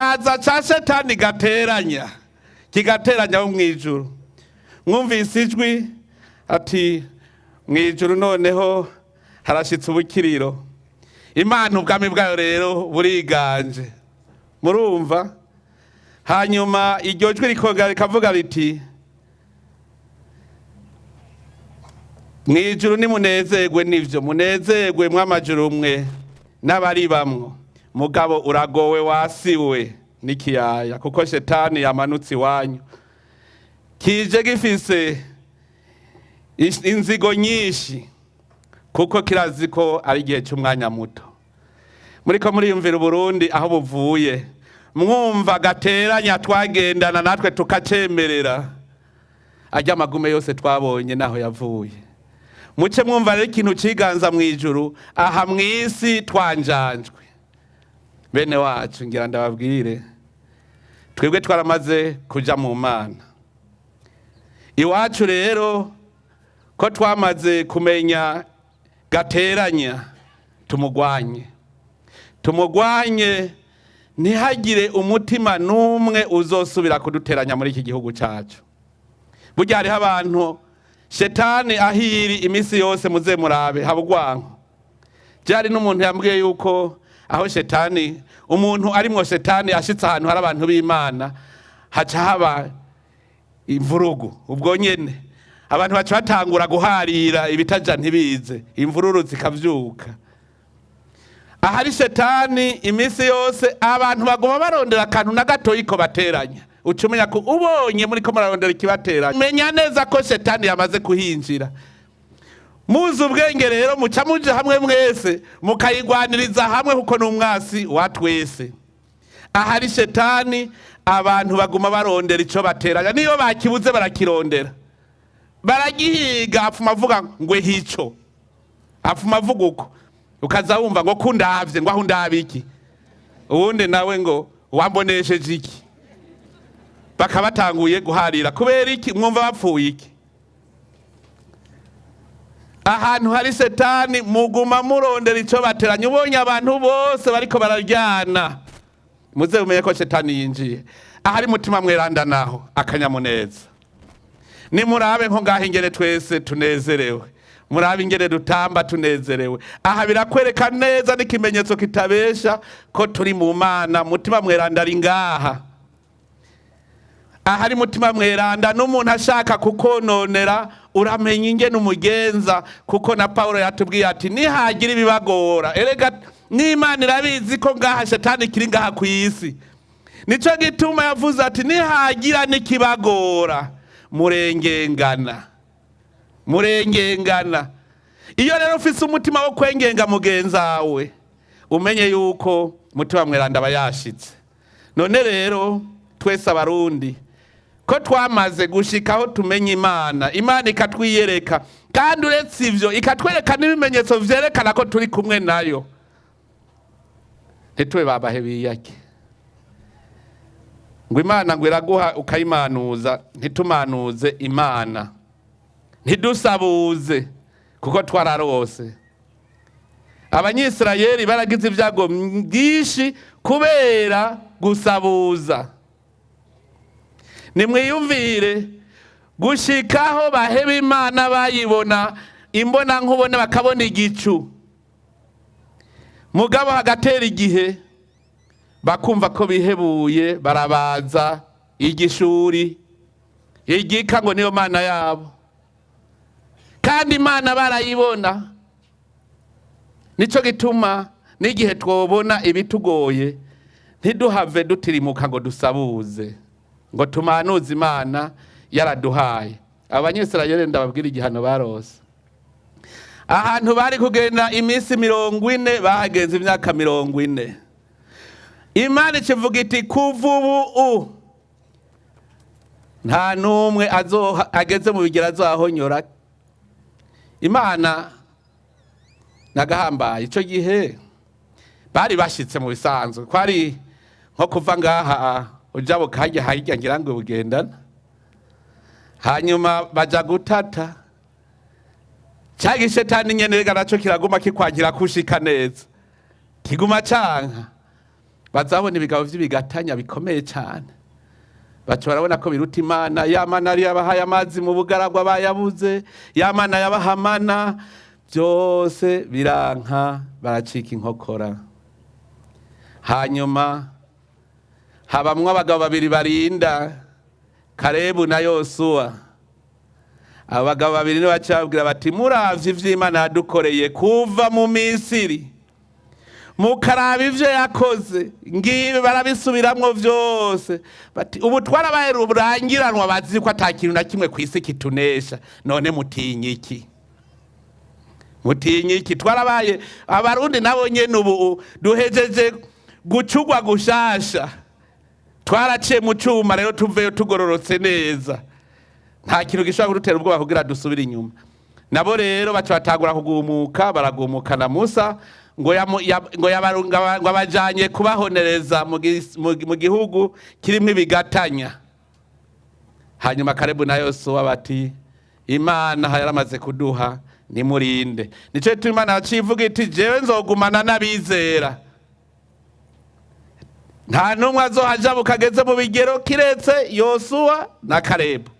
aza ca Shetani gateranya kigateranya wo mwijuru. Mwumvise ijwi ati mwijuru noneho harashitse ubukiriro. Imana ubwami bwayo rero buriganje. Murumva? Hanyuma iryo jwi rikongera rikavuga riti mwijuru nimunezerwe nivyo, munezerwe mw'amajuru mwe n'abari bamwo. Mugabo uragowe wasiwe n'ikiyaya kuko Shetani yamanutse iwanyu. Kije gifise inzigo nyinshi kuko kirazi ko ari igihe cy'umwanya muto. Muriko muriyumvira Uburundi aho buvuye, mwumva gateranya twagendana natwe tukacemerera. Ajya amagume yose twabonye naho yavuye. Muce mwumva rero ikintu ciganza mwijuru, aha mwisi twanjanjwe. Bene wacu ngira ndababwire, twebwe twaramaze kuja mu Mana. Iwacu rero ko twamaze kumenya gateranya, tumugwanye ntihagire umutima numwe uzosubira kuduteranya muri iki gihugu cacu. Burya hariho abantu Shetani ahiri imisi yose muze murabe habugwanko. Jari n'umuntu yambwiye yuko aho Shetani, umuntu arimwo Shetani ashitse ahantu hari abantu b'Imana, haca haba imvurugu. Ubwo nyene abantu baca batangura guharira ibitaja ntibize, imvururu zikavyuka. Ahari Shetani imisi yose abantu bagoma barondera akantu na gatoyi ko bateranya. Ucumenya ko ubonye muri ko mararondera ikibateranya, menya neza ko Shetani yamaze kuhinjira. Muzi ubwenge rero muca muje hamwe mwese mukayigwaniriza hamwe kuko n'umwasi wa twese. Ahari Shetani abantu baguma barondera ico bateranya, niyo bakibuze barakirondera, baragihiga. Afuma avuga ngo hico, afuma avuga uko, ukaza wumva ngo kundavye, ngo aho ndabiki, uwundi nawe ngo wambonesheje iki. Bakabatanguye guharira kubera iki? Mwumva bapfuye iki? Ahantu hari Shetani muguma murondera ico bateranya. Ubonye abantu bose bariko bararyana, muze umenye ko Shetani yinjiye. Ahari mutima mweranda naho akanyamuneza. Nimurabe nko ngaho ingene twese tunezerewe, murabe ingene dutamba tunezerewe. Aha birakwereka neza n'ikimenyetso kitabesha ko turi mu Mana. Mutima mweranda ari ngaha. Ahari mutima mweranda n'umuntu ashaka kukononera, uramenya ingene umugenza, kuko na Paulo yatubwiye ati nihagira ibibagora. Erega n'Imana irabizi ko ngaha Shetani kiri ngaha ku isi. Nico gituma yavuze ati nihagira nikibagora murengengana. Iyo rero ufise umutima wo kwengenga mugenzawe, umenye yuko mutima mweranda bayashitse. None rero twese abarundi ko twamaze gushikaho tumenye Imana, Imana ikatwiyereka, kandi uretse ivyo ikatwereka n'ibimenyetso vyerekana ko turi kumwe nayo. Ntitwe babahe biyake ngo Imana ngo iraguha ukayimanuza, ntitumanuze Imana, ntidusabuze kuko twararose. Abanyisirayeli baragize ibyago byinshi kubera gusabuza. Nimwiyumvire gushikaho baheba Imana bayibona imbona nkubone, bakabona igicu, mugabo hagatera igihe bakumva ko bihebuye, barabaza igishuri, igika ngo niyo Mana yabo, kandi Imana barayibona. Nico gituma n'igihe twobona ibitugoye ntiduhave dutirimuka ngo dusabuze, ngo tumanuze Imana yaraduhaye. Abanyisirayeli ndababwira igihano barose. Ahantu bari kugenda imisi 40 bahageze imyaka 40. Imana ikivuga iti kuva ubu nta numwe ageze mu bigera azohonyora. Imana nagahambaye. Ico gihe bari bashitse mu bisanzwe, kwari nko kuva ngaha ujabo kajya hajya ngira ngo bugendana, hanyuma baja gutata. Cyagi Shetani nyene rega naco kiraguma kikwangira kushika neza, kiguma canka. bazabona ibigabo vy'ibigatanya bikomeye cyane, baca barabona ko biruta Imana. Ya mana yari yabahaye amazi mu bugaragwa bayabuze, ya mana yabahamana, byose biranka, baracika inkokora. Hanyuma habamwe abagabo babiri barinda, Kalebu na Yosuwa. Abagabo babiri nibo baca babwira bati muravye ivy'Imana yadukoreye kuva mu Misiri, mukaraba ivyo yakoze, ngibi barabisubiramwo vyose, bati ubu twarabaye rurangiranwa, bazi ko atakintu na kimwe kw'isi kitunesha, none mutinye iki? Mutinye iki? Twarabaye abarundi nabo nyene ubu duhejeje gucugwa gushasha, twaraciye mu cuma, rero tuveyo tugororotse neza, nta kintu gishobora kudutera ubwoba kugira dusubire inyuma. Nabo rero baca batangura kugumuka, baragumuka na Musa ngo abajanye kubahonereza mu gihugu kirimwo ibigatanya. Hanyuma Kalebu na Yosuwa bati Imana yaramaze kuduha, nimurinde. Nico gituma Imana yacivuga iti jewe nzogumana n'abizera, nta numwe azohaja bukageze mu bigero kiretse Yosuwa na Kalebu.